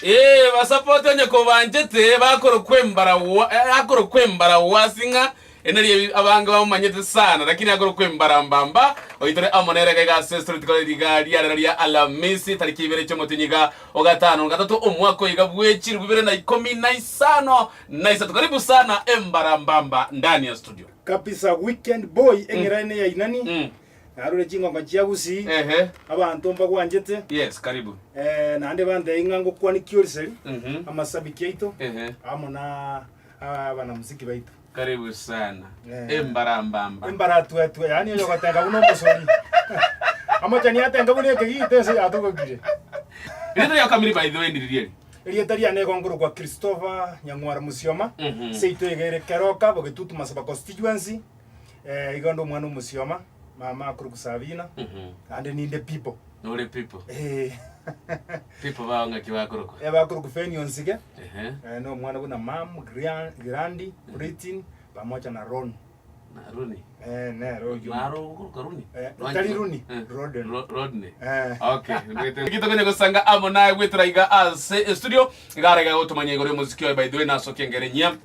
Basapoti nyako banjete bakoro kwembara wasinga enari abanga bamanyete sana lakini akoro kwembara mbamba oyitore amonere ga sestro tikaliga ya Alamisi tariki 2 cy'umutinyiga ogatano gatatu umwako igabwekiri 2015 naisa karibu sana Embarambamba ndani ya studio kabisa weekend boy engeraine ya inani arure chingonga chiagusi abantu mba gwanjete yes karibu nande bande ingango kwani kyoriseri amasabiki yaito amona abana muziki baito karibu sana Embarambamba embaratu atu yani yo gatanga buno musori amachani atanga bune kegite se atogokire Ndio ya kamili by the way ndiriye Elietaria nego nguru kwa Christopher Nyangwara Musioma seito egere keroka bogetutu masaba constituency igondo mwana Musioma mama kuru kusabina and in the people no the people people baanga kibakuruko bakuruko feni onsige no mwana kuna mam grandi Britain pamoja na Ron na Runi ne rojo maro Runi tali Runi Rodney okay ngito kwenye kusanga amona gwitraiga as studio igarega gutumanya igore muziki by the way naso kengerenya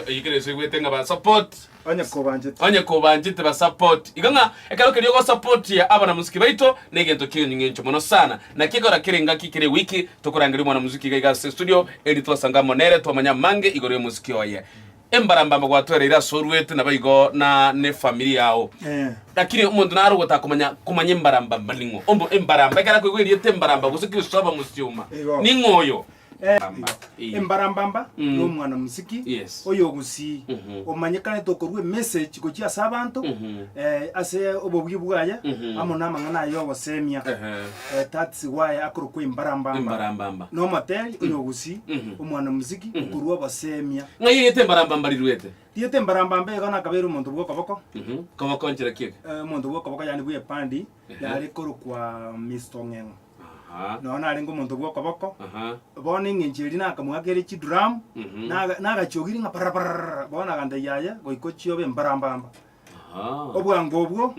igire swigwetenga ba support onye kobanjite ba support iganga ekaro kiriyo go support ya abana muziki baito negento kinyencho mono sana na kigora kirenga kikire wiki tukurangira mwana muziki ga studio eri twasanga monere twamanya mange igore muziki oye Embarambamba gwatwerera sorwete na baigo na ne familia yao lakini umuntu naro gutakumanya Embarambamba lingo ombo Embaramba kara kwegwiriye Embaramba gusiki soba musiuma ningoyo Embarambamba no mwana muziki oyo gusi omanyekane tokorwe message gokia sabantu ase obobwi bwaya amona mangana yo bosemia that's why akorokwe Embarambamba no matel oyo gusi omwana muziki okorwa bosemia ngaye Embarambamba rirwete Diete Embarambamba egona kabero muntu bwoko koboko nchira kike muntu bwoko yani bwe pandi yari korokwa mistongengo no narengo muntu bwoko bone nginjiri nakamwagere chi drum nagachogiri nga parapara bona ganda yaya goikochio be Embarambamba obwango obwo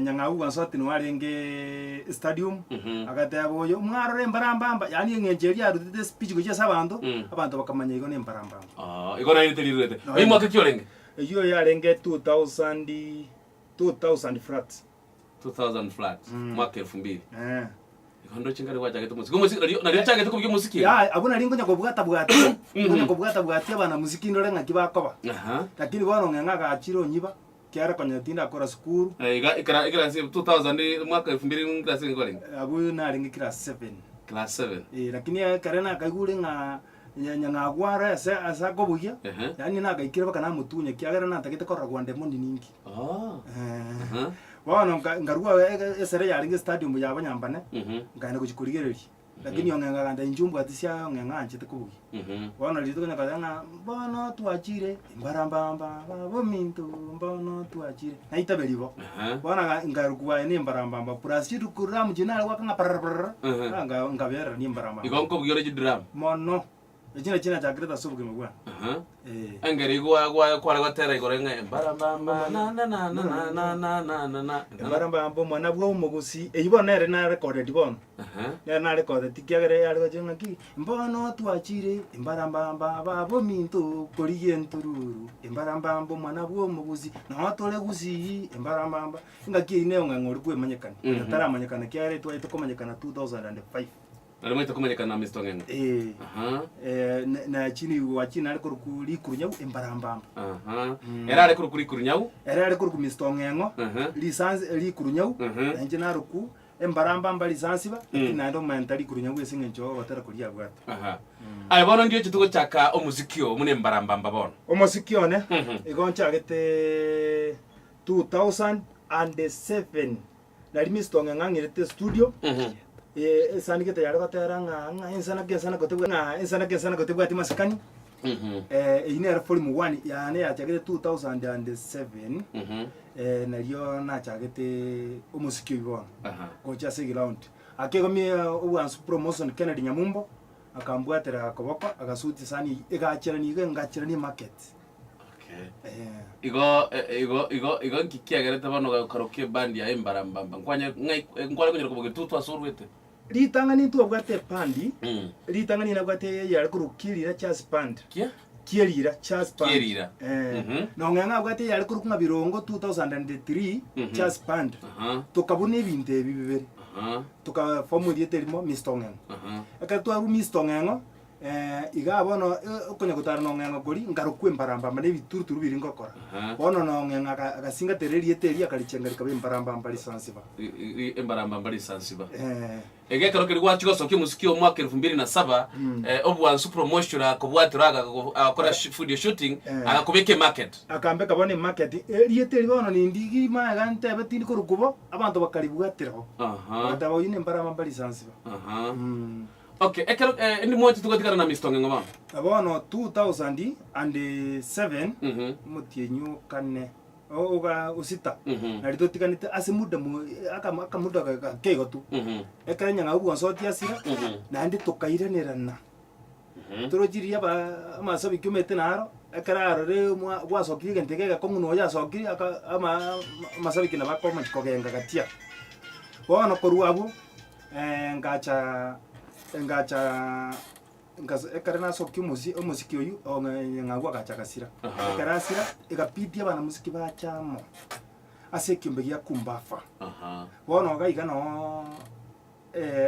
nyangau wansoti nwarenge stadium agatabo yo mwarore Embarambamba yani nginjiri arutite speech gocha sabantu abantu bakamanya igo ne Embarambamba igona yiterirwete oyimo kikiorenge iyo yarenge 2000 flats 2000 flats mwaka 2000 Kondo chingari wacha ketu muziki na ryo chake tukubye muziki ya abuna ringo nyako bugata bugati abana muziki ndore ngaki bakoba lakini bono nganga gachiro nyiba kiara konyatinda akora skuru ikara 2000 mwaka 2000 class ngore abu na ringi class 7 lakini karena kagure nga nyanga gwara asa kobugia yani na gaikira bakana mutunye kiagera na takite korra gwande mondi ningi Wana ngarua esere yaringe stadium ya Banyambane ngane kuchikurigereri lakini yongenga ganda injumbu atisia ngenga anchite kubugi wana lito kanya kadana bono tuachire Embarambamba babo mintu bono tuachire naita belibo wana ngarukwa ni Embarambamba plus chitu kuram jinala wakanga parapara ngabera ni Embarambamba igonko bugire drum mono China cha Greta Subuki mugwa. Engeri gwa kwara gatera igorenga Embarambamba na Embarambamba mwana bwo umugusi eyibona ere na recorded bon. Na recorded tikiagere yari gajinga ki mbono tuachire Embarambamba babo mintu koriye ntururu Embarambamba mwana bwo umugusi na tole gusi Embarambamba ngaki ine ngangori kwemanyekana taramanyekana kyare twaito komanyekana 2005 Alimwita kumanyekana na mistongenga na chini wachina ariko kuri kurunyau Embarambamba era ariko kuri kurunyau mistongengo lisansi li kurunyau nje naruku Embarambamba lisansi ba nando mentali kurunyau esinge ncho batara kuri abwata ai bono ndio chituko chaka omuzikio mune Embarambamba bono omuzikio ne igoncha gete 2007 na limistongenga ngirete studio sana kita yaro katera nga insana kotebwa timaskani ine era volume 1 yani ya chagete 2007 nalio na chagete omuziki ibona kocha sigi round akego mi uwansu promotion Kennedy Nyamumbo akambwatera koboko agasuti sani igachira ni market igo nkikiagerete bano gakorokie band ya Embarambamba nkwanya kunyira kuboge tutwa sorwete ritangani tu abwate pandi ritangani nabwate yari kurukirira jazz band Kierira jazz band Kierira no nganga abwate yari kurukunga birongo 2003 jazz band tukabune binte bibere tukaformula yeterimo Mr. Ongengo akatwa Mr. Ongengo iga bono okonya gutara no Ongengo kuri ngarukwe mbaramba mane bituruturu biri ngokora bono no Ongengo agasinga tereri yeteri akalichenga likabe mbaramba mbali sansiba mbaramba mbali sansiba ege karo kiri gwachi gosoke musiki omwaka 2007 obwansu promotion akobwatiraga akora video shooting akakubeke market akambeka bone market yeteri bono nindigi maga ntebe tindi kurukubo abantu bakaribwatiraho batabo yine mbaramba mbali sansiba Okay, ekero ndi mwati tukatikana na Mr. Ongengo bana. Abono 2007 mutienyu kane oga usita na ritotikanite ase muda akamuda kego tu ekanya ngabu onsoti asira na ndi tukairanirana turojiria ba amasabi kumete naro ekararo re gwasokiri gentege gakomuno yasokiri ama masabi kina bakoma chikogenga gatia bono koruabu ngacha ekarena soki umuziki uyu ngagwa gachakasira ekarasira igapitia bana muziki bachamo ase kimbe gya kumbafa bono gaiga no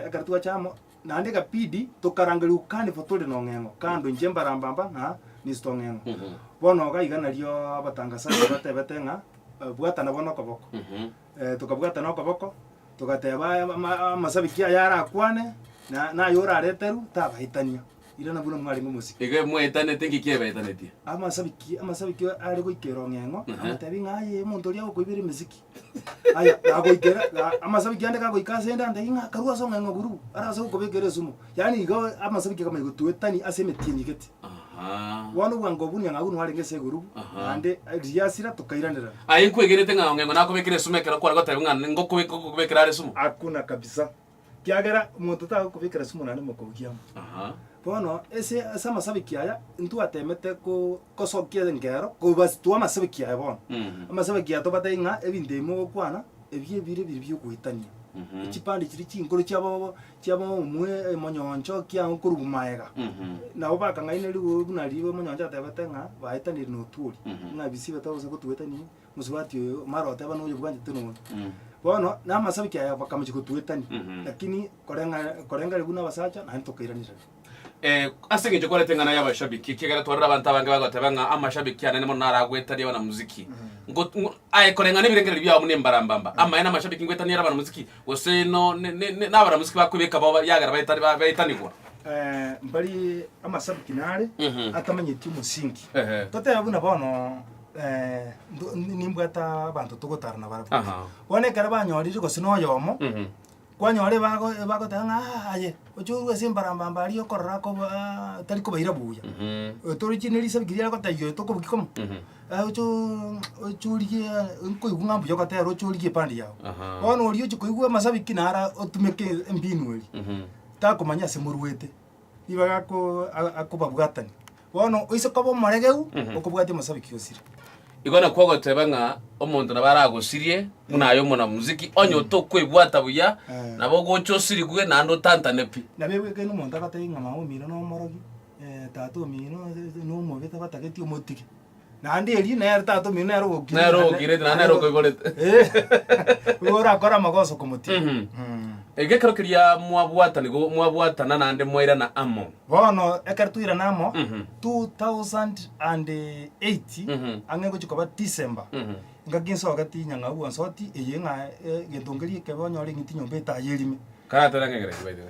ekartua chamo nande gapidi tokarangeli ukani fotole no Ongengo kando njembarambamba na Mr. Ongengo bono gaiga nario abatangasaji batebetenga bwatana bono koboko tukabwatana no koboko tugateba masabiki yara kwane na yora reteru tabahitania ira na buna mwari muziki ege mwetane tengi kiebaitaneti amasabiki ari goikero Ongengo amatabi ngaye muntu ria gokoibira muziki aya agoikera amasabiki ande kagoikasenda ande inga karua so Ongengo guru araso gokobekere sumu yani go amasabiki kama igotwetani asemetinyi gete wanu wango bunya ngagu nwari ngese guru ande riasira tukairanira ayi kwegerete nga Ongengo nakobekere sumu kera kwa gotabi ngana ngokobekera ari sumu akuna kabisa kiagera muntu ta kubikira sumu nani mukobukiamo bono ese sama sabiki aya ntu atemete ko sokia ngero ko bastua masabiki aya bono amasabiki ato batainga ebindemo kwana ebye bire byo kuhitania ikipande kiri kinkoro cyabo umwe monyoncho kya nkurugumaega nabo bakangaine riwo bunariwe monyoncho atabatenga bahitanira no turi ngabisi batabuze kutuwetani musubati marote bano uye bwanje tuno bono na masabiki aya bakamije kutuwetani lakini korenga riguna basacha na ntokairanira asengeje kwa letengana y'abashabiki kigara twarira abantu abange bagatebanga amashabiki anene mo naragwetari bana muziki ngo ay korenga n'ibirengere byawo munembarambamba amaye n'amashabiki ngwetani y'abana muziki wose no n'abana muziki bakubeka baba yagara bayitanigwa mbali amasabiki nare atamanye timusingi tote yabuna bono nimbwata abantu tugotarana barabo bone kara banyorije gosino yomo kwanyore bago tanga aye ochurwe simbarambamba ari okorra ko tari ko baira buya toriginally sabigirira ko tayo to ko bikoma ochuriye nko igunga buyo ko tayaro ochuriye pandi yawo ono ori ochi koigwa masabiki nara otumeke mbinweli ta komanya semurwete ibaga ko akobabwatani ono oise ko bomoregeu okobwate masabiki osire igona kwagotebanga omuntu nabaragosirie munayo mona muziki onyo to kwibwata buya nabo gochosiri gwe nando tantane pi nabewe ke no monta katenga mawo mino no morogi tato mino no moveta batageti omotike nandi eri na tato mino ero gokire na nero koigorete ora kora magoso komoti ege karo kiria mwabwatana nande mwaira na amo bono ekartuira na amo 2008 angengo chikoba December ngakinso gati nyanga uwa soti eyenga gentongeri kebe onyore ngiti nyombe ta yerime karatera ngegere baide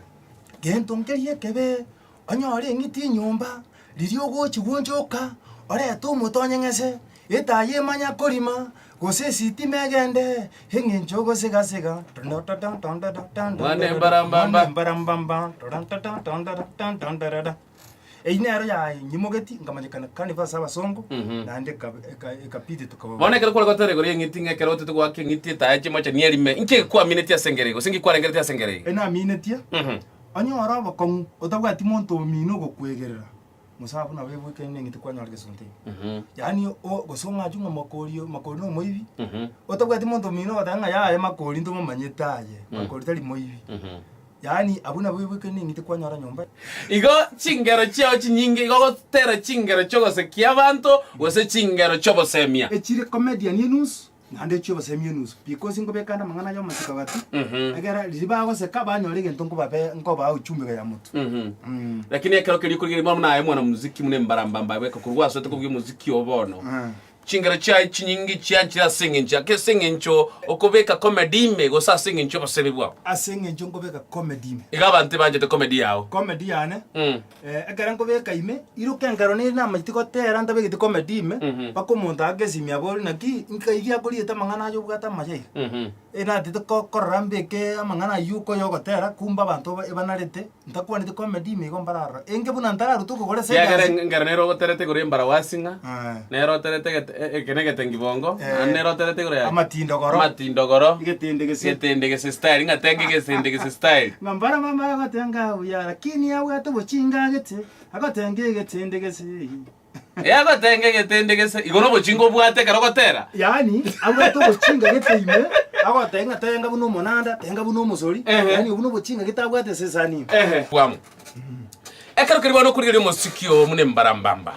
gentongeri kebe onyore ngiti nyomba lirio gochi gonjoka ore to mutonye ngese etaye manya korima gose siti megende hengencho gose gasega barambamba einero ya nyimogeti ngamanyikana kaniva saba songo nande kapite tukaba bone kero kwa tere gori ngiti ngekero tutu kwa ngiti ta chimo cha nierime inke kwa minute ya sengerego singi kwa ngere ya sengerego ena minute ya anyora bakon otabwati monto mino gokwegerera musabu na wewe kene ngiti kwa nyarge sonte yani o gosonga junga makori no moivi otabwati monto mino batanga ya makori ndo manyetaye makori tali moivi yani abuna bwibuke ningite kwanyora nyomba igo chingero chao chinyingi igo gotera chingero chogosekia abantu gose chingero chobosemia echire comedian yenus nande chobosemia yenus because ngobekana mangana yo masikagati agera liba goseka banyore gento ngobabe ngoba uchumbe ya mutu lakini ekero kiri kuri mwana naye mwana muziki mune mbarambamba weka kurwa sote kubwi muziki obono chingero chai chinyingi chianchira singincha ke singincho okobeka comedy me go sa singincho basebibwa asingincho ngobeka comedy me igabante banje te comedy yao comedy yane agara ngobeka ime iruke ngaro ni na matiko tera ndabe gite comedy me bakomonta agesimia bori naki nkaigia kuri eta mangana yo bwata maye ena tete korambe ke mangana yuko yo gotera kumba bantu ebanarete ntakwa ni comedy me gombarara enge buna ntara rutuko gore se ya ngara nero goterete kuri mbara wasinga nero terete kenege tengibongo anero terete gore matindogoro getendegese style ngatengegese style ngambara mama gatenga uya lakini yawe to bochinga gete agatenge getendegese yago tengegese igono bochingo bwate karogotera yani awe to bochinga gete ime agotenga buno monanda tenga buno musori yani buno bochinga gete abwate sesani kwamu ekero kiri bano kuri musikio mune mbarambamba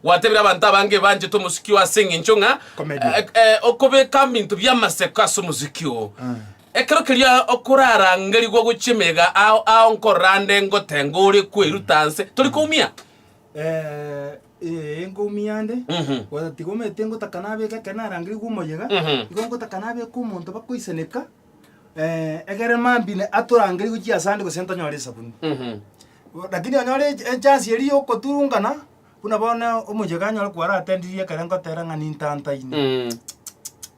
watebira abantu abange banje to musikio asenga nchonga okobe kambintu byamaseka so musikio ekero kiri okurara ngari gwo guchimega a onkorande ngotenguri kwirutanse tuli kumia ngomiyande watigome tengo takanabe kana ngari gumoyega ngongo takanabe ku muntu bakoiseneka egere mambine aturangari gukia sande go sento nyore sabuni lakini anyore chance yeri yokoturungana unabona umujega nyore kwara atendirie karengo teranga nintantaine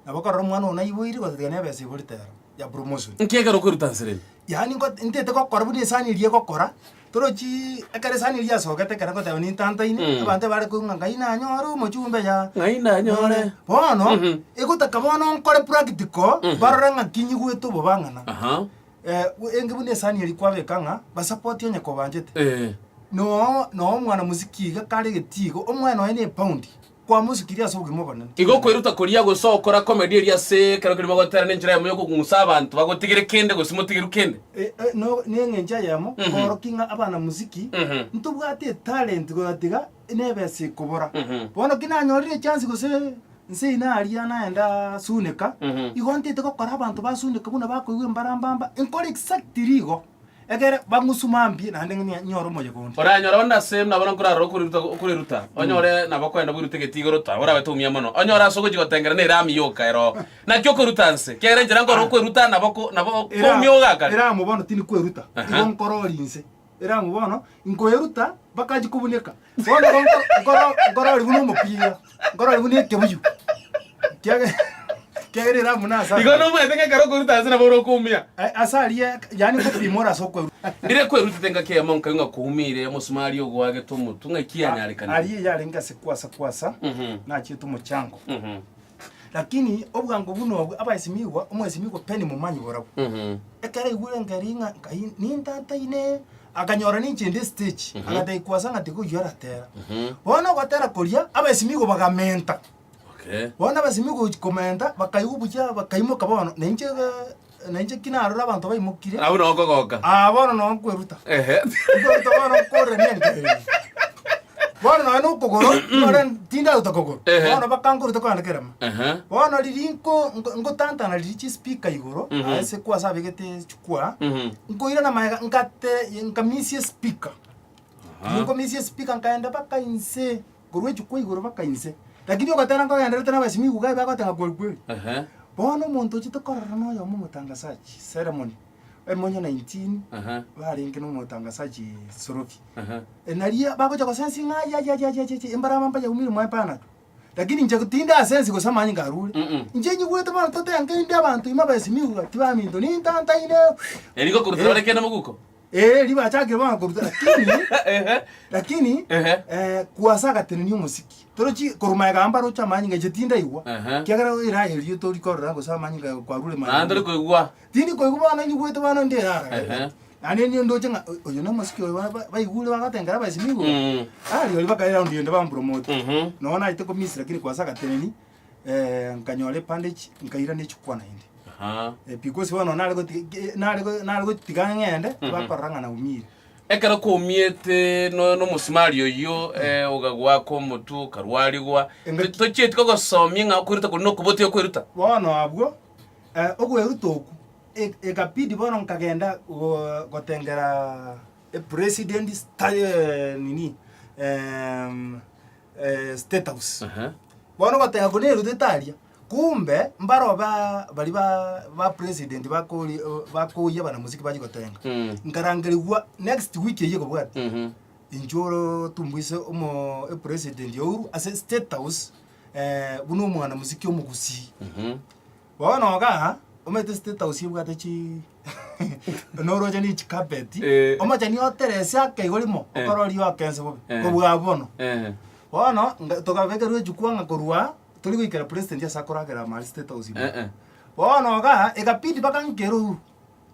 abakara mwana onaiboiri gotigane bese bolitera ya promotion nkegero kurutanse yani ngo intete ko korabuni sani rie kokora torochi akare sani rie sogete karengo te nintantaine abante bare kunga ina nyoro muchumbe ya ngaina nyore bono egutaka bono nkore practical baranga kinyigwetu bobangana enge bune sani eri kwabekanga basupport yenye ko banjete no mwana muziki ga kare getigo omwana ene pound kwa muziki ya sogi mobana igo kwiruta kuria gusokora comedy eri ase karo kiri bagotera n'injira yamu yo kugusa abantu bagotigire kende gusimutigire kende no nengenja yamo korokinga abana muziki ntubwate talent gotiga inebese kubora bono kinanyorire chance gose nse ina ariana enda suneka igontete ko kora abantu basuneka buna bakoiwe mbarambamba inkore exactly go egere bangusumambi na ndenge nyoro moje gondi oranyora onda same nabona kuraro kuriruta onyore nabakwenda bwirute getigoruta ora batumia mono onyora sogo gigotengera ne rami yoka ero na kyo kurutanse kere njira ngoro kwiruta nabako komyoga kare era mubono tini kwiruta igonkorori era mubono inkoyeruta bakaji kubuneka bono ngoro buno mupira ngoro buno kebuju kagere ramuna asa igono mwe tenga karo kurutanse na boro kumia asarie yani ko primora sokwe ndire kweruta tenga ke monka yunga kuumire musumari ogo wage tumutu ngakianya alikana ari yarenga sekwasa na chitu muchango lakini obwango buno abaisimiwa omwesimiko peni mumanyi borabo ekare igure ngaringa nintantaine akanyora n'ikindi stage agadai kwasanga tiko yoratera bona gwatera koria abaisimigo bagamenta bona abaisimigo komenta bakayubuja bakayimuka bono nenje kinarura abantu bayimukire abo no gogoka bono no kweruta kweruta bono kore nenge bono no kogoro bono tinda utokogoro bono bakanguruta kwa ndekerama bono lirinko ngotanta na lichi speaker igoro ase kwa sabe gete chukwa ngoira na maiga ngate ngamisie speaker ngamisie speaker ngaenda bakainse gorwe chukwa igoro bakainse lakini okatana ngaenda tena basimi kugai bakatanga kweli bono muntu chitokorora no yo mutangasaji ceremony emonyo 19 baringe no mutangasaji sorofi enaria bakoja kwa sensi nga ya embara mamba ya umiri mwa pana lakini nje kutinda sensi ko samanyi ngarule nje nyigwete bana tote yange ndia abantu imabesi miuga tibamindo ni ntanta ine eriko kurutore kena muguko liba chake bana kuruta lakini kuasaka teneni musiki torochi koruma gamba rocha manyi nge tinda iwa kiagara ira heliyo tori korra ko samanyi kwa rule manyi andori ko igwa tini ko igwa bana nyigwete bana ndera ane ni ndo chenga oyo no musiki baigule bagatengera basimigo ali bakaira ndiyo ba promote naona iteko misira kiri kwa saka teneni nkanyole bandage nkaira ne chukwana indi aha because bono nare gotiga ng'ende bakorang'ana umire ekero kumiete no musimario yo ogagwa ko mutu karwarigwa tocheti kogosomia ng'a kuruta kuno kubotio kuruta bono abwo ogweruta oku ekapidi bono nkagenda gotengera president nini state house bono gotenga kuneruta italia kumbe mbaro bari ba president bakoya bana muziki baji gotenga nkarangerigwa next week yego bwati injoro tumbwise omo president youru ase state house buno mwana muziki omugusi bono ga omete state house yebwate chi noroje ni chikapeti omacha ni oterese akaigorimo okorori okense bobe kobwa bono bono tokabekerwe jukwanga korwa tuli gwikera president ya sakoragera mali state house bono ga ekapidi bakankero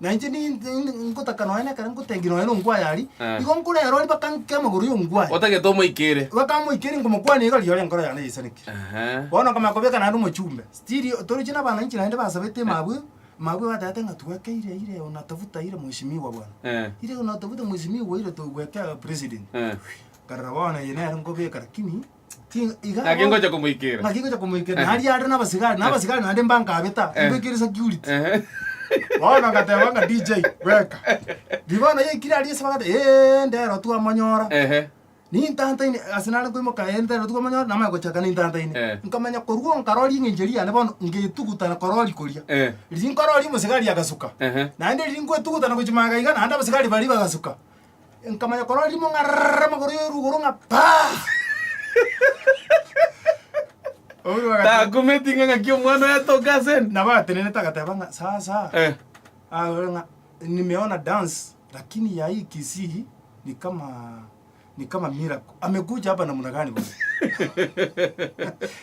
nanje ni nkutaka noene kare nkutengiro eno ngwa yari iko nkurero ni bakanke maguru yo ngwa otage to moikere bakamoikere ngomukwane igari yore ngoro yana yisaniki bono kama kobeka na rumo chumbe still tuli china bana nchi naende basabete mabwe batate ngatuweke ile unatafuta ile mheshimiwa bwana ile unatafuta mheshimiwa ile tuwekea president karabona yene ngobeka lakini nakingoja kumuikira nari yari n'abasigari nande mbanka abeta mbekire security bona ngatebanga DJ weka dibona yekira ali sabagate ndero tu amanyora ni ntanta ini asinale kwimoka ndero tu amanyora nama gochaka ni ntanta ini nkamanya koruo nkarori nginjeria ne bono ngitugutana korori koria rin korori musigari agasuka nande rin kwetugutana kuchimaga igana nanda basigari bari bagasuka nkamanya korori mo ngarra magoro yorugoro ngapa ta kumetinga ngakio mwana yatoka sen na batenene takatebanga sasa nga nimeona dance lakini ya hii Kisii ni kama miracle amekuja hapa namna gani bwana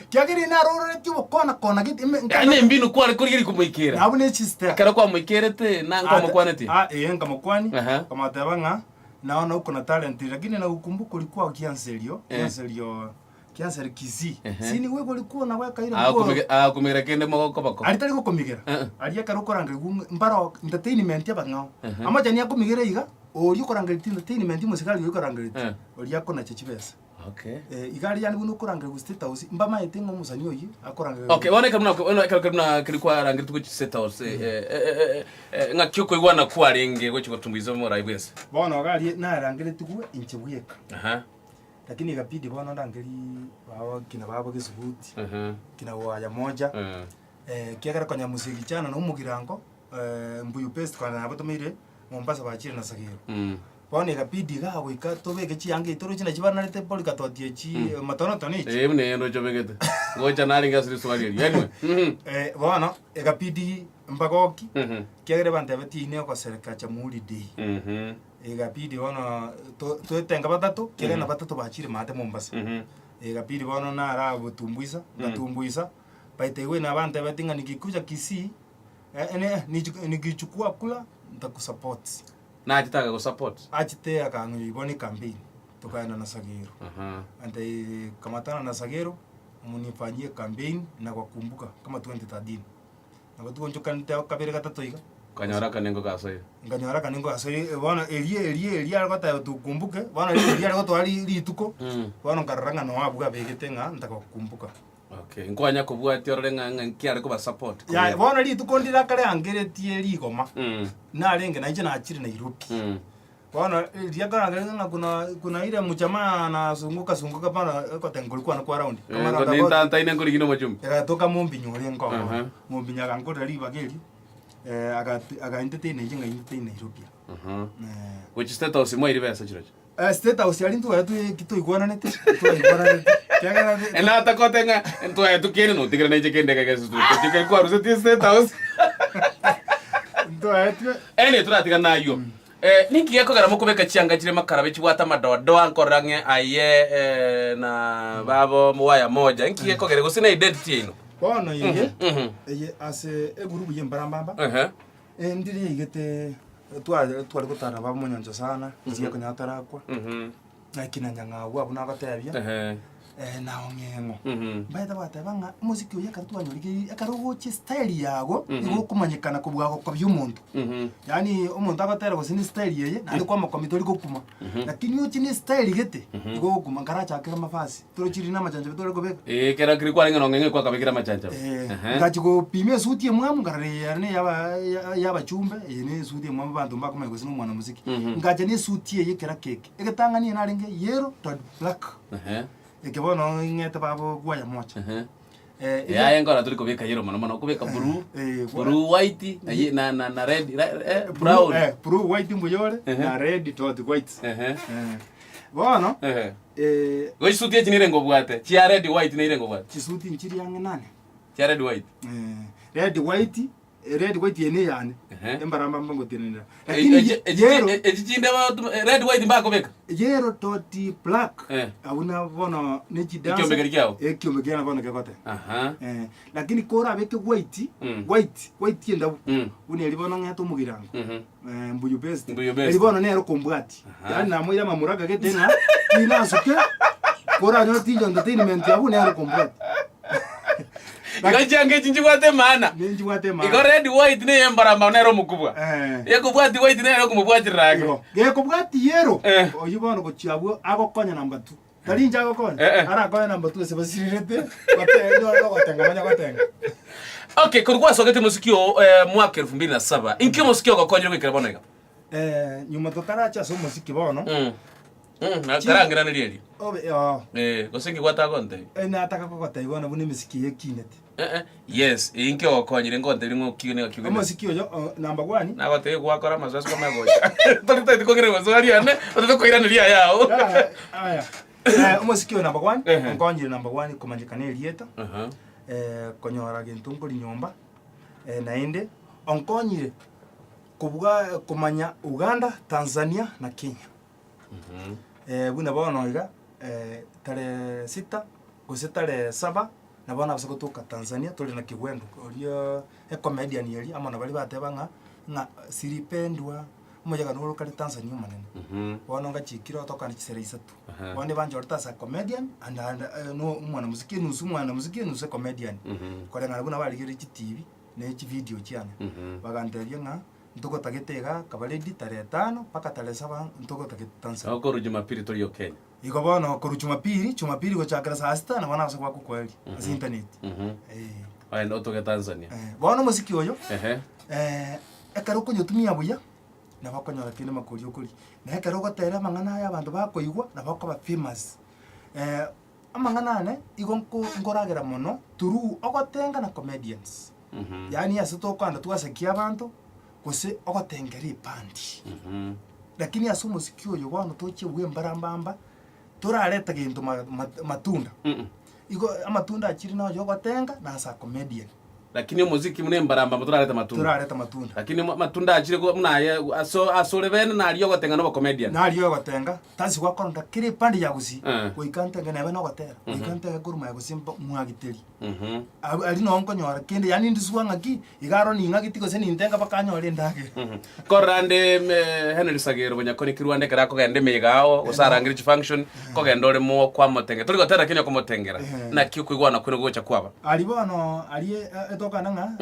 kiagiri na rorore tiwo kona giti ane mbinu kwa kuri kumuikira na abune chiste akara kwa muikirete na ngoma kwanete ngoma kwani kama tebanga naona uko na talent lakini na ukumbuko ulikuwa kianselio kianseri Kisii sini wewe ulikuwa na weka ile ngo kumira kende mogoko bako alitari gukomigera ariya karokoranga mbaro entertainment yabangao amaja ni akomigera iga ori ukoranga entertainment musikali ukoranga ori akona chechibesa okay igari yani buno ukoranga state house mbama yetengo musani oyi akoranga okay ona kilikuwa rangi tuko state house ngakyo koigwana kwa renge gochiko tumbizo mo raibwese bona gari na rangire tukuwe inchibuyeka lakini ikabidi bono ndangeri babo kisubuti kina waya moja kiagara kwa nyamusiki chana no mugirango mbuyu pest kwa nabo tumire Mombasa bachire na sagiro bono ikabidi ga goika tobeke chiange itoro china chibana rete poli katotie chi matono tonichi mne ndo chobegete gocha naringa siri swali yani bono ikabidi mbagoki kiagara bante bati ine kwa serikali cha muri day egapidi bono tuetenga batatu kirena batatu bachire mate Mombasa egapidi bono nara butumbuisa ngatumbuisa baitewe na bante batinga nikikuja Kisii nikichukua kula nitakusupport na atitaka kusupport achite akangu iboni campaign tukaenda na Sagero ante kamatana na Sagero munifanyie campaign na kukumbuka kama 2013 na watu wanjoka nita kabere gatatu iga kanyara kanengo kasoyi bona elie algota tukumbuke bona elie algota ali lituko bona karanga no abuga begetenga ntakakumbuka okay nkwanya kubwati orenga nkiare kuba support ya bona lituko ndira kale angeretie ligoma na renge na nje na achiri Nairobi bona liagaranga kuna ile mjamaa na sunguka pana kwa tengulikuwa na kwa round kama ni tanta ine ngori gino machumbi toka mombi nyore ngo mombi nyaga ngora libageli aga entertain Nairobi which state house mo iri besa chiro state house yali ntu atu kitoigwana nete ena atakotenga ntu atu kene no tigre na jekende ka kesu tu kwa ruseti state house ntu atu ene turatiga nayo ninki yako gara mukubeka chianga chire makarabe chibwata madodo ankorange aye na babo mwaya moja ninki yako gere gusina identity ino bono yeye ase eguru ye mbarambamba ndiri igete twari gutara ba munyonjo sana ziya kunyatarakwa akina nyanga wabo nagatebya na ongengo baita batebanga muziki uya karutwanyurike akarugoche style yago igo kumanyikana kubwago kwa byumuntu yani umuntu agatera gusini style yeye nari kwa makomitori gukuma lakini uchi ni style gete igo gukuma ngaracha akira mafasi turochiri na majanja bitore ko beka kera kiri kwa ngeno ngenge kwa kabikira majanja ngachi go pime suti emwamu ngarare yarne yaba chumbe yene suti emwamu bantu mbakoma gusini mwana muziki ngacha ni suti yeye kera keke egetangani narenge yellow to black ikibono ingete babo gwaya mocha ya engora turi kubika yero mano kubika blue white na red brown blue white mbuyore na red to white bono go suti echi nirengo bwate chia red white na irengo bwate chisuti nchiri yange nane chia red white red white yene yani embaramba mbango tenenda lakini echichinde red white mbako beka yero toti black abuna bono nechi dance kiombe kyao kiombe kyao bono kekote lakini kora beke white yenda uni elibono ngato mugirango mbuyu best elibono nero kombwati yani namoira mamuraga getena inasuke kora no tinjo entertainment yabu nero kombwati Gachange chinji wate mana. Ninji wate mana. Iko red white ne yembara manero mukubwa. Yeko bwati white ne yoko mubwati raga. Yeko bwati yero. Oyibono ko chiabu agokonya namba 2. Tarinja agokonya. Ara konya namba 2 se basirete. Batendo gotenga manya gotenga. Okay, kurwa sogete musikio mwaka 2007. Inki musikio gokonya gwikira bono iga. Nyuma tokaracha so musiki bono. Karangira ni lieli. Gosengi gwata gonte. Nataka kokota ibona bune misiki yekinete. Yes, inki okonyire ngonte ringo kiune kiune. Musiki yo number 1. Na gote gwakora mazoezi kwa magoja. Tolita tikogere mazori ane, ototo koiraniria yao. Aya. Musiki yo number 1, okonyire number 1 kumanyikana elieta. Konyora gintu ngori nyomba. Naende onkonyire kubuga kumanya Uganda, Tanzania na Kenya. Buna bono iga tare 6 gusitare 7 na bona basa kutoka Tanzania tuli na Kigwendo orio comedian yeli amana bali batebanga na siripendwa moja kanuru kali Tanzania manene bona ngachikira toka ni kisere 3 bona banjorta sa comedian and no mwana muziki nusu comedian kwa ngana buna bali kiri TV na iki video cyane baganteria nga ntoko tagetega kabaledi tare 5 paka tare 7 ntoko tagete Tanzania okoro Jumapili tuli Kenya iko bono koru Jumapili go chakara saa 6 na bana basa kwa kweli asi internet ai ndo toke Tanzania bono musiki oyo ekaruko nyotumia buya na bakonyora kine makuri okuri na ekaruko tera mangana ya bantu bakoigwa na bakoba famous amangana ne igonko ngoragera mono turu ogotenga na comedians yani asito kwanda tuwasekia abantu kose ogotengeri pandi lakini asumo sikio yo bano toche bwe mbarambamba turareta gintu matunda iko amatunda akiri no yo gotenga na sa comedian lakini muziki mune mbarambamba turareta matunda lakini matunda akiri ko munaye asore bene na aliyo gotenga no comedian na aliyo gotenga tasi gwakonda kiri pandi ya gusi koikante ngene beno gotera koikante guruma ya gusimba mwagiteri ali no nkonyora kende yani ndisuanga ki igaro ni ngagitiko se nintenga bakanyore ndage korande Henry Sagero bonyakoni kirwande karako gende megao usarangiri function ko gendore mo kwa motenge turi gotera kinyo ko motengera na kikuigwana kwino gocha kwaba ali bono ali etoka nanga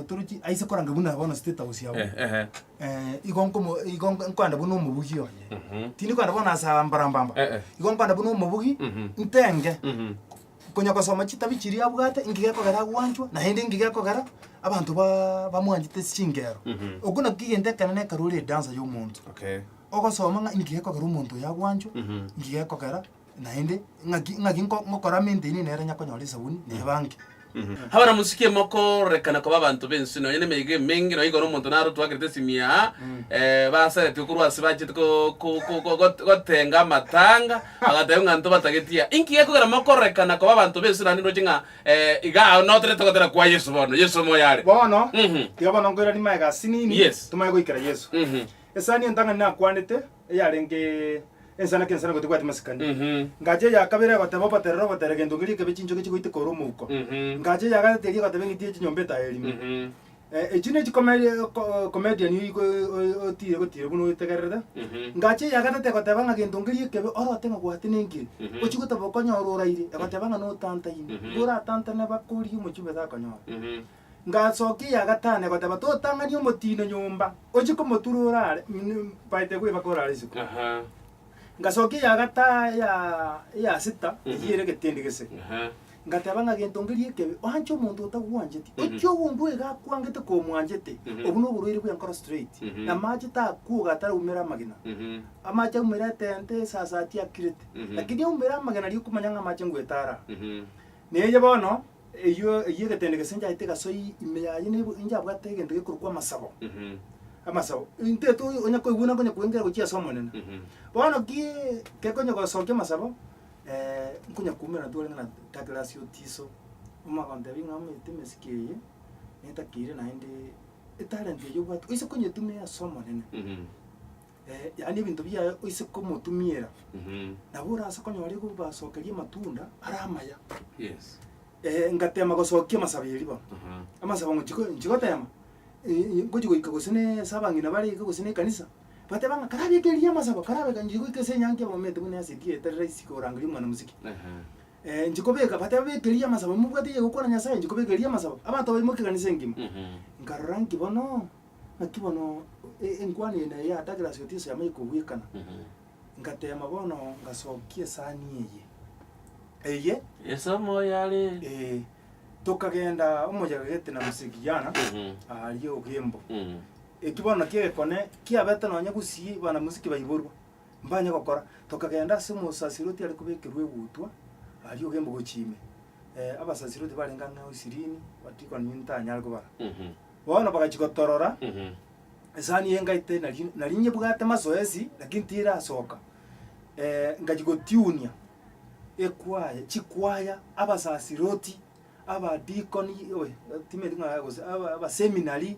turuchi aise koranga buna bono state house yabo igonko kwanda buno mubugi yoye tini kwanda bona sa mbarambamba igonko kwanda buno mubugi ntenge konya kosoma chitabi chiri abwate ingigeko gara gwanjwa na hindi ingigeko gara abantu bamwanjite singero oguna kigende kanane karule dancer yo muntu ogosoma nga ingigeko gara umuntu ya gwanjwa ingigeko gara na hindi ngaki ngokora mente ni nere nyakonyora sabuni ne banki habana musikie moko rekana ko babantu bensi no yene mege mengi no igoro muntu naro twakirite simia basare tukurwa sibaje ko gotenga matanga agatayo nganto batagetia inki yeko gara moko rekana ko babantu bensi na nino jinga iga no tere tokotera kwa Yesu mo yale bono tiga ngora ni mega sinini tumaye goikira Yesu esani ntanga na kwanete yarenge ensana kensana gote kwati masikani ngaje ya kabere batabo baterero gendungiri ke bichinjo ke chikoite koromuko ngaje ya gate teri gate bengitie chinyombeta elimi echine chi comedian yuko otire buno tegereda ngache yagatete kotebanga kintu ngiri kebe orote ngwati ningi ochuko tabo konyoro raire akotebanga no tanta yini ora tanta ne bakuri muchube za konyoro ngasoki yagatane koteba to tangani umotino nyumba ochuko moturura paite kwe bakora risiku ngasoki yagata ya sita yire ketende kese ngatabanga gento ngiri kebe ancho muntu utagwanjeti ekyo wundu ega kwangete ko mwanjete obuno burwiri bwa nkora straight na maji ta kugatara umera magina amaje umera tente sasa ati akirete lakini umera magina ri kumanyanga maje ngwetara neje bono iyo getende gesenja iteka soyi imeyaye ne inja bwate gento gekurwa masabo amasabo inte to onya ko ibuna konya kwengera kuchia somo nene bono ki ke konya ko soke masabo nkunya kumera dole ngana tagrasio tiso umakonde binga mete meskiye netakire naende talent yo batu ise kunye tumia somo nene yani bintu bya ise komo tumiera nabura asa konya wali kuba sokerie matunda aramaya yes ngatema gosokia masabiri ba amasaba ngiko tema ngoji ikagosene sabangina bari ikagosene kanisa bate banga karabe kelia masaba karabe kanjiko ikese nyanke momete mune asidie terrace ko rangiri mwana muziki njiko beka bate be kelia masaba mubwate ye gukora nyasaye njiko be kelia masaba abantu baimoke kanisa ngima ngarangi bono nakibono enkwani na ya tagrasio tisa ya maiko wikana ngatema bono ngasokie sani eye yesomo yale tukagenda umujaga gete na musiki jana aliyo gembo ekibona kiye kone kiabeta no nyagusi bana muziki bayiburwa mbanya gukora tukagenda simu sasiroti ari kubekirwe gutwa aliyo gembo gochime abasasiroti barenga na 20 batiko nyinta nyargo bara bona bagachikotorora esani yenga ite narinye bugate masoesi lakini tira soka ngajigotunia ekwaya chikwaya abasasiroti aba deaconi timedi aba seminary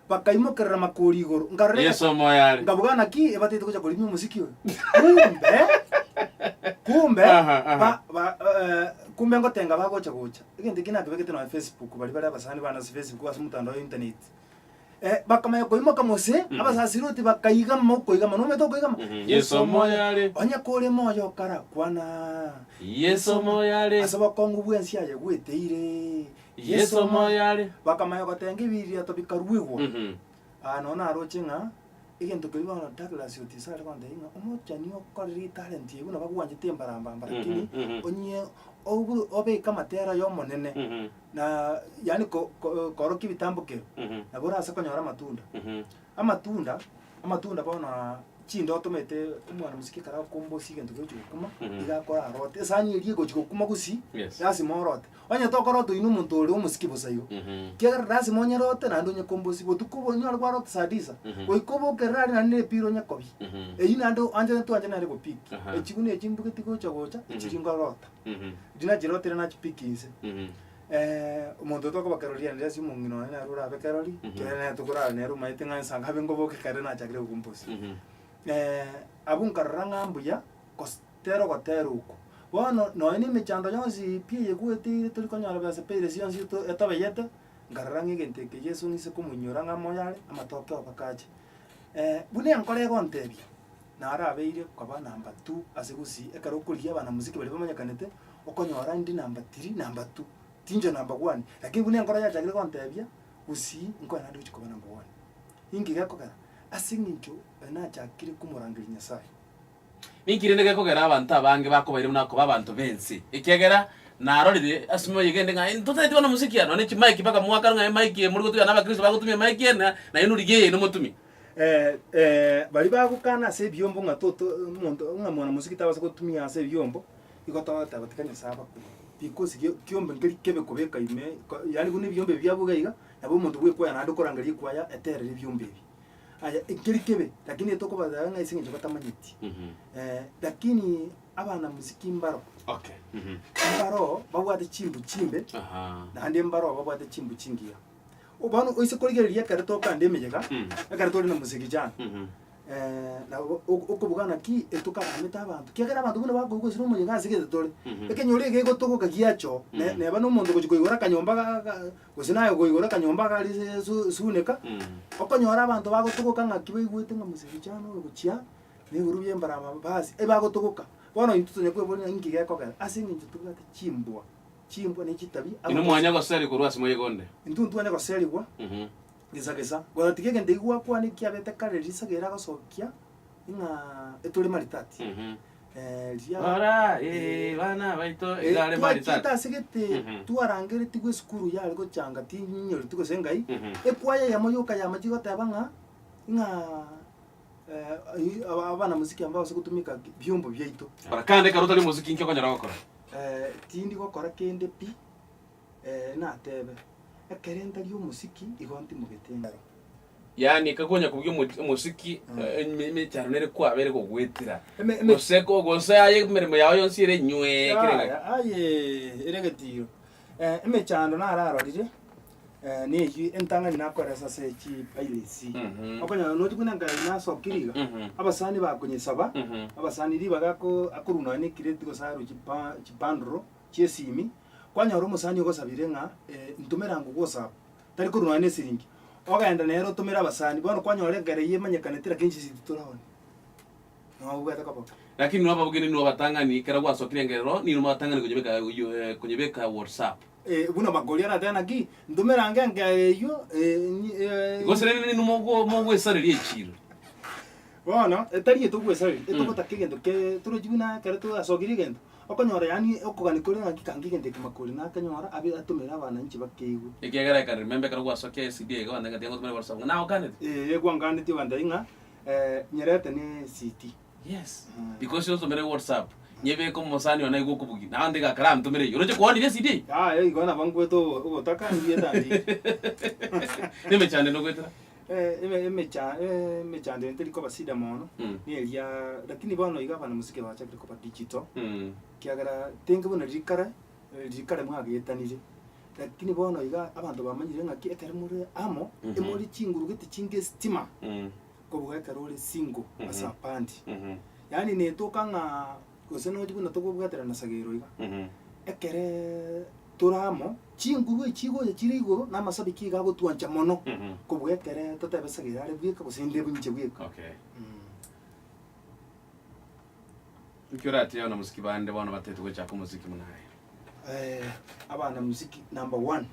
bakaimokerera makuri igoro ngarere yesomo yale ngabugana ki ebatete kuja kulimya muziki we kumbe kumbe ngotenga bagocha gocha igende kina kibekete na Facebook bali bali abasani bana Facebook asumutandao internet bakamaya koimoka mose abasasiroti bakayiga moko yiga manume to kuyiga yesomo yale onya kole moyo kara kwana yesomo yale asaba kongu bwensi aye gweteire yesomo yale bakamaya kotenga biria to bikarwigwo nona arochenga igento kiriba na Douglas utisale kwande inga omocha niyo koriri talent yebu na bagwanje tembaramba lakini onye oburu obe kamatera yo monene na yani koroki bitambukero na bora asa konyora amatunda bona chindo tumete umwana musiki kara kombo sigento cyo kuma igakora arote sani iriye go kuma gusi yasi morote onye tokoroto inu muntu uri umusiki bosayo kera rasi monye rote na ndonye kombo si botukubo nyo alwaro tsadisa oikobo kerari na ne piro nyakobi eyina ndo anje to anje na rego piki echigune echimbuke tiko chagocha echiringa rota dina jirote na chipikise umuntu toko bakaroria ndasi mungino na rura bekarori kera tukura ne ruma itinga sanga habengo boke kare na chagre kumposi abunkaranga mbuya kostero uko bono no ni mechando yonsi pie yegueti tulikonyara base pere sionsi to etabeyete ngaranga gente ke Yesu ni se kumunyoranga moyale amatoke abakaje bune ankore gontebi nara abeire kwa namba 2 asigusi ekaro kulia bana muziki bali bamanyakanete okonyora ndi namba 3 namba 2 tinjo namba 1 lakini bune ankore ya jagire gontebia usi nkona ndi chikoba namba 1 ingi gakokara asingincho na chakire kumurangiri nyasaye Minkire ndege kogera abantu abange bakobaire munako babantu bensi ikegera narorire asimo yigende nga tutete bana muziki ano ne mic baka mwaka nga mic muri gutuya n'abakristo bagutumye mic na inurigiye no mutumi bali bagukana se byombo nga toto umuntu ngamwana muziki tabasa gutumya se byombo igotota tabatikanya saba because kyombe ngiri kebe kobeka ime yani gune byombe byabugaiga nabo umuntu bwekwa na ndokorangari kwaya eterere byombe aya ikirikebe lakini etoko badanga isinge batamanyiti lakini abana muziki mbaro okay mbaro babwate chimbe na ande mbaro babwate chimbu chingia obano oise korigeria kare to kande mejega kare to na muziki jana na ukubugana ki etukaramita abantu kiagera abantu bune bakugusira umuyenga asigete tore ekenyore ge gotogoka giacho neba no muntu kugigora kanyomba gusinayo kugigora kanyomba kali suneka okonyora abantu bagotogoka ngaki baigwete ngamusiki cyano gukia neguru byembara basi bagotogoka bono intutonye kwebona ingi gekokera asingi ntutugate chimbwa ne kitabi ino mwanya goseri kurwasi moyegonde intuntu ne goseri kwa gisa gora tigege ndigwa kwa ni kiabete karerisa gera gasokia inga etole maritati ora bana baito igale maritati tasigete tuarangere tigwe skuru yale go changa tinyori tigo sengai ekwaya ya moyoka ya majigo tabanga inga abana muziki ambao sikutumika byombo byaito barakande karota li muziki nkyo kanyara gukora tindi gukora kende pi na tebe ekerenda lyo muziki igonti mugetenga yani kagonya kubyo muziki me charnere kwa bere ko gwetira goseko gosaye merimo yawe yonsi ire nywe kirenga aye iregetiro emechando nararorire ni entanga ninakora sasa iki pailisi okonya no tukunanga nasokiriga abasani bakonyesaba abasani ribagako akuruna ni kireti go saru chipandro chiesimi kwanya ro musani ogosabire nga ntumera ngo gosa tari kuruna ne siringi ogenda nero tumira abasani bono kwanya oregere yemanyekanetira kinchi siturabona no ubata kapo lakini no babugeni no batangani kera gwasokire ngero ni no batangani kunyebeka WhatsApp buna magoli ara tena ki ndumera ngenge yo gosere ni mo esariri echiro bona etari etogwesari etogota kigendo ke turojibuna kare to asogiri gendo okonyora yani okogani kuri ngaki kangi gende kimakuri na kanyora abi atumira abana nchi bakeigu ekegera ka remember kare gwasokia CD ga wanda ngatengo tumira WhatsApp na okane gwangane ti wanda inga nyerete ni CD yes because you tumira WhatsApp nyebe ko musani ona iguko bugi na ande ga kara mtumire yoroje ko ndire CD igona bangweto ugotaka ndiye tandi nime chande no gwetera emechande nteriko basida mono ni elia lakini bono igabana musike wacha kiriko ba digital kiagara tenge bona rikare mwagetanire lakini bono iga abantu bamanyire ngaki ekere muri amo emori chinguru gete chinge stima ko bugeka role single asapandi yani ne tokanga goseno dibuna tokobwatera na sagero iga ekere turamo chinguru ichigo ya chirigoro na masabiki ga gotwancha mono ko bwekere totabesagira ari bweka gusinde bunje bweka okay Ukiorati ya na muziki bande bana batetu gwecha ko muziki munaye abana muziki number 1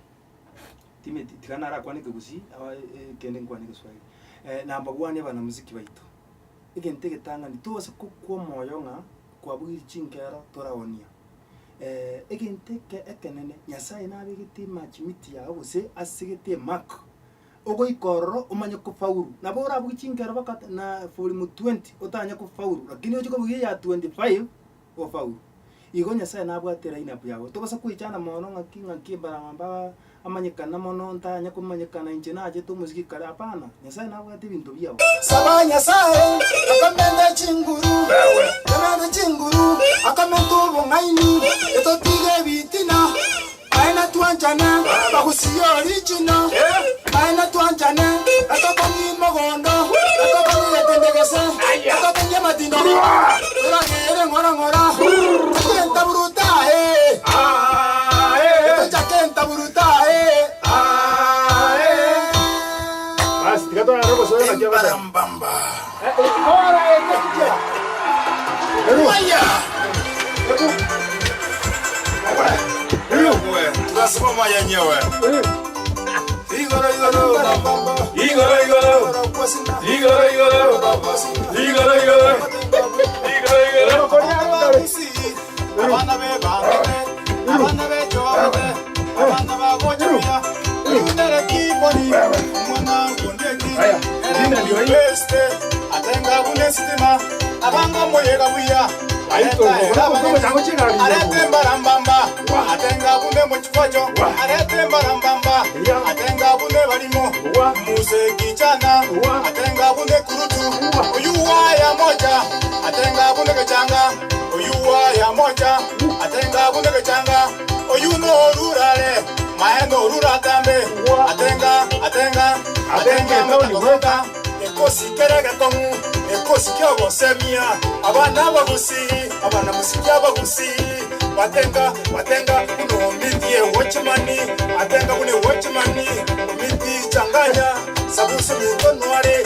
time tikanara kwanike gusi kende kwanike swahili number 1 abana muziki baito igente getanga nitose ko moyo nga kwa bwiri chinkera toraonia egente ke ekenene nyasaye nabigiti machimiti ya gose asigete mak ogo ikorro umanye ko faulu nabora bwichinkera bakata na volume 20 otanya ko faulu lakini ocho ko bwiye ya 25 o faulu igo nyasaye nabwatera ina byago tobasa kuichana mono ngaki baramba amanyekana mono ntanya kumanyekana inche naje to muziki kare apana nyasaye nabwate bintu byabo saba nyasaye akamenda chinguru kamenda chinguru akamenda bongaini etotige bitina aina tuanjana bagusiyo original aina tuanjana atakomi mogondo atakomi yatendegese atakomi matino ora ngere ngora kenta bruta kenta bruta basi tikatora robo soyo na kia bata mbamba ora ekje Waya Tunasoma yenyewe Igoro Abana be jobe abana ba gojuya Unere kiboni mwana kondeki Ere beste atenga bunestima abanga moyega buya Arete mbarambamba atenga bune muchifojo arete mbarambamba atenga bune balimo muse kijana atenga bune kurutu oyuwa ya moja atenga bune kechanga oyuwa ya moja atenga bune kechanga oyuno rurale maeno ruratambe atenga no ni weka ekosi kerega tomu ekosi kyogo semia abana bagusi abana musikia bagusi batenga uno miti watchmani atenga une watchmani miti changanya sabusu mitonware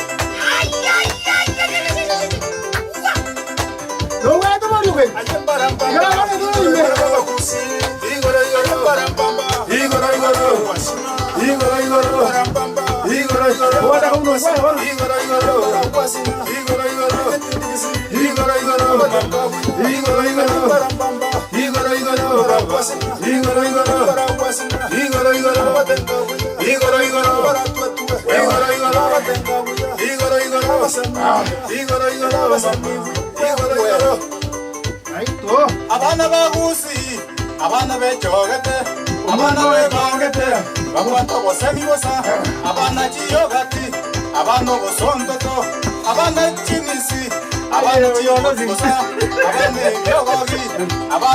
no wa to mari we ayembaramba bagusi igoro barambamba igoro barambamba igoro wala uno wala abana bagusi abana bechogete abana bechogete bagwanto bosamibosa abana chiyogati abana bosondoto abana chinisi abana chiyogozi abana yogogi abana